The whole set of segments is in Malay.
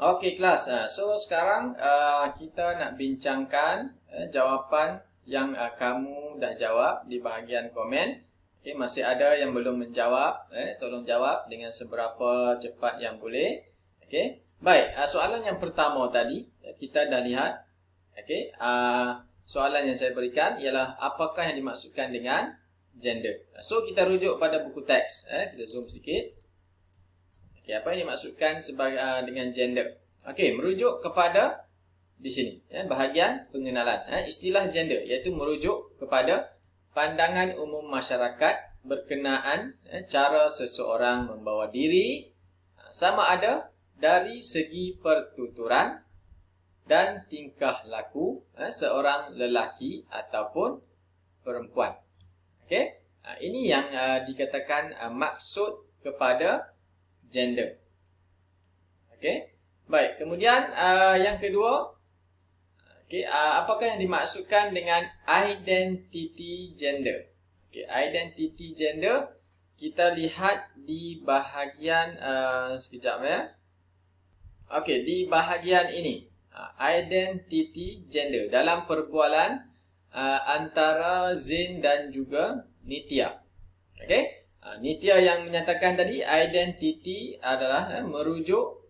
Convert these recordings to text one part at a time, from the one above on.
Okey kelas. So sekarang kita nak bincangkan jawapan yang kamu dah jawab di bahagian komen. Okey, masih ada yang belum menjawab, tolong jawab dengan seberapa cepat yang boleh. Okey. Baik, soalan yang pertama tadi kita dah lihat. Okey, soalan yang saya berikan ialah apakah yang dimaksudkan dengan gender. So kita rujuk pada buku teks, kita zoom sedikit. Okey, apa yang dimaksudkan sebagai dengan gender? Okey, merujuk kepada di sini, bahagian pengenalan. Istilah gender iaitu merujuk kepada pandangan umum masyarakat berkenaan cara seseorang membawa diri, sama ada dari segi pertuturan dan tingkah laku seorang lelaki ataupun perempuan. Okey, ini yang dikatakan maksud kepada gender. Okey, baik. Kemudian yang kedua, okey, apakah yang dimaksudkan dengan identity gender? Okey, identity gender kita lihat di bahagian sekejap ya. Okey, di bahagian ini, identity gender dalam perbualan antara Zain dan juga Nitya. Okey. Nitya yang menyatakan tadi identity adalah merujuk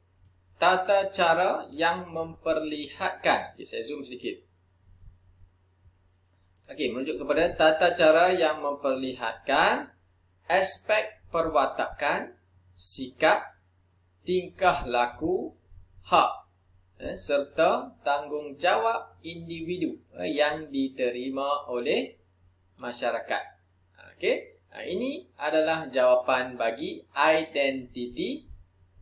tata cara yang memperlihatkan. Okay, saya zoom sedikit. Okey, merujuk kepada tata cara yang memperlihatkan aspek perwatakan, sikap, tingkah laku, hak serta tanggungjawab individu yang diterima oleh masyarakat. Okey. Ini adalah jawapan bagi identity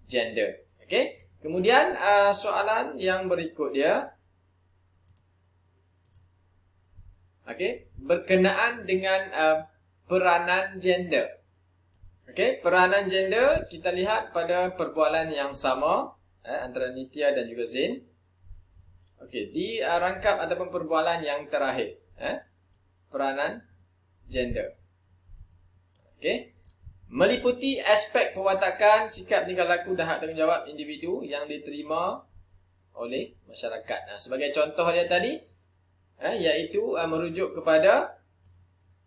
gender. Okey. Kemudian soalan yang berikut dia. Okey, berkenaan dengan peranan gender. Okey, peranan gender kita lihat pada perbualan yang sama antara Nitya dan juga Zain. Okey, di rangkap ataupun perbualan yang terakhir, peranan gender. Okey, meliputi aspek perwatakan, sikap, tingkah laku dan hak tanggungjawab individu yang diterima oleh masyarakat. Sebagai contoh dia tadi, iaitu merujuk kepada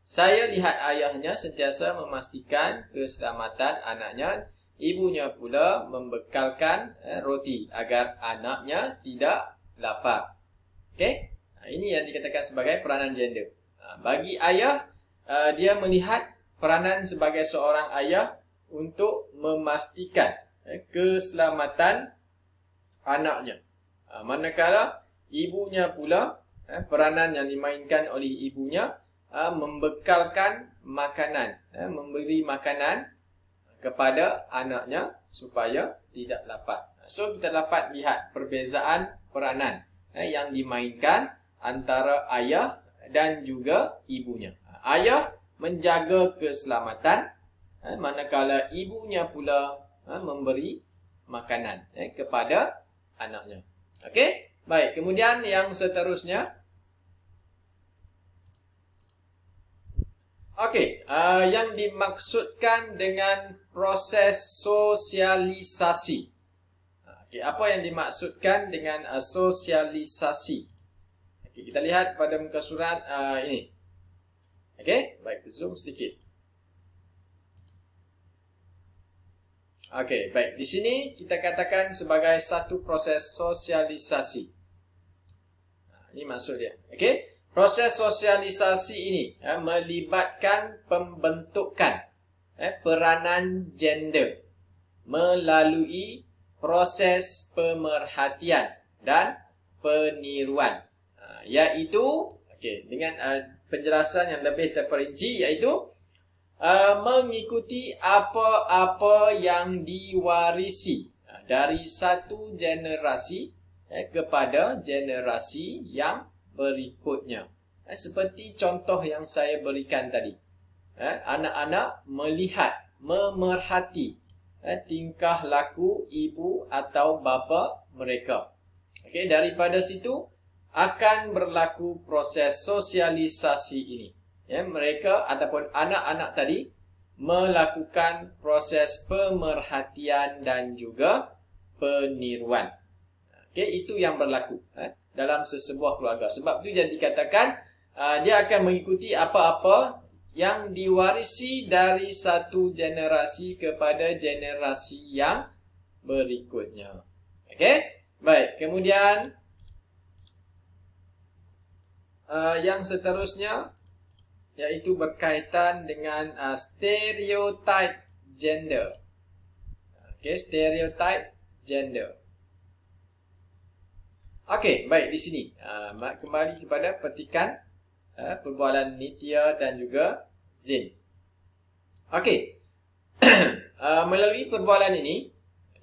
saya lihat ayahnya sentiasa memastikan keselamatan anaknya, ibunya pula membekalkan roti agar anaknya tidak lapar. Okey, ini yang dikatakan sebagai peranan gender. Bagi ayah, dia melihat peranan sebagai seorang ayah untuk memastikan keselamatan anaknya. Manakala ibunya pula, peranan yang dimainkan oleh ibunya membekalkan makanan, memberi makanan kepada anaknya supaya tidak lapar. So kita dapat lihat perbezaan peranan yang dimainkan antara ayah dan juga ibunya. Ayah menjaga keselamatan, manakala ibunya pula memberi makanan kepada anaknya. Okey, baik. Kemudian yang seterusnya, okey, yang dimaksudkan dengan proses sosialisasi. Okey, apa yang dimaksudkan dengan sosialisasi? Okey, kita lihat pada muka surat ini. Okey, baik, zoom sedikit. Okey, baik. Di sini kita katakan sebagai satu proses sosialisasi. Ini maksud dia. Okey, proses sosialisasi ini melibatkan pembentukan peranan gender melalui proses pemerhatian dan peniruan. Iaitu, okey, dengan penjelasan yang lebih terperinci, iaitu mengikuti apa-apa yang diwarisi dari satu generasi kepada generasi yang berikutnya. Seperti contoh yang saya berikan tadi. Anak-anak melihat, memerhati tingkah laku ibu atau bapa mereka. Okey, daripada situ akan berlaku proses sosialisasi ini. Mereka ataupun anak-anak tadi melakukan proses pemerhatian dan juga peniruan. Okey, itu yang berlaku dalam sesebuah keluarga. Sebab itu jadi dikatakan dia akan mengikuti apa-apa yang diwarisi dari satu generasi kepada generasi yang berikutnya. Okey? Baik, kemudian yang seterusnya iaitu berkaitan dengan stereotype gender. Okey, stereotype gender. Okey, baik di sini. Kembali kepada petikan perbualan Nitya dan juga Zin. Okey. Melalui perbualan ini,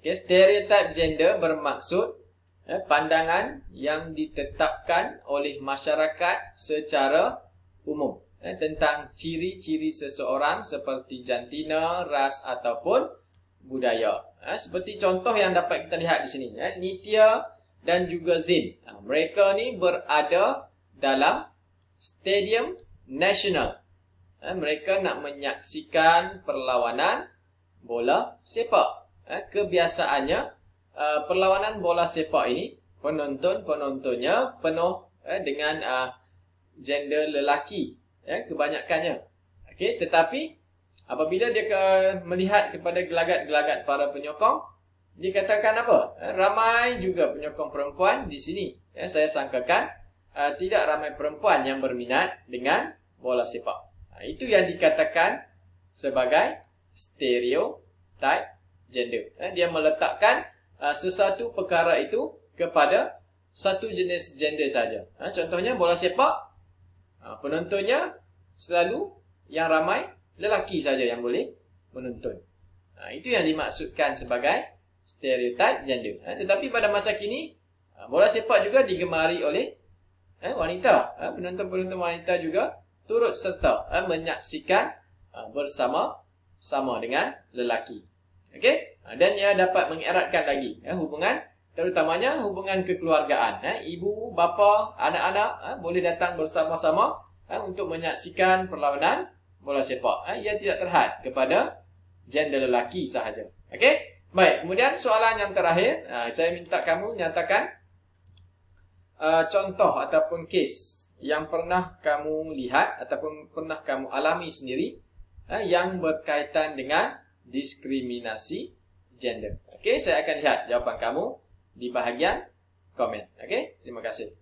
stereotype gender bermaksud pandangan yang ditetapkan oleh masyarakat secara umum tentang ciri-ciri seseorang seperti jantina, ras ataupun budaya. Seperti contoh yang dapat kita lihat di sini, Nitya dan juga Zin. Mereka ni berada dalam Stadium Nasional. Mereka nak menyaksikan perlawanan bola sepak. Kebiasaannya perlawanan bola sepak ini penontonnya penuh dengan gender lelaki, kebanyakannya. Okey, tetapi apabila dia melihat kepada gelagat-gelagat para penyokong, dia katakan apa? Ramai juga penyokong perempuan di sini. Saya sangkakan tidak ramai perempuan yang berminat dengan bola sepak. Itu yang dikatakan sebagai stereotype gender. Dia meletakkan sesuatu perkara itu kepada satu jenis gender saja. Contohnya bola sepak, penontonnya selalu yang ramai lelaki saja yang boleh menonton. Itu yang dimaksudkan sebagai stereotype gender. Tetapi pada masa kini, bola sepak juga digemari oleh wanita. Penonton-penonton wanita juga turut serta menyaksikan bersama-sama dengan lelaki. Okey? Dan ia dapat mengeratkan lagi hubungan, terutamanya hubungan kekeluargaan. Ibu, bapa, anak-anak boleh datang bersama-sama untuk menyaksikan perlawanan bola sepak. Ia tidak terhad kepada gender lelaki sahaja. Okey? Baik, kemudian soalan yang terakhir, saya minta kamu nyatakan contoh ataupun kes yang pernah kamu lihat ataupun pernah kamu alami sendiri yang berkaitan dengan diskriminasi gender. Okey, saya akan lihat jawapan kamu di bahagian komen. Okey, terima kasih.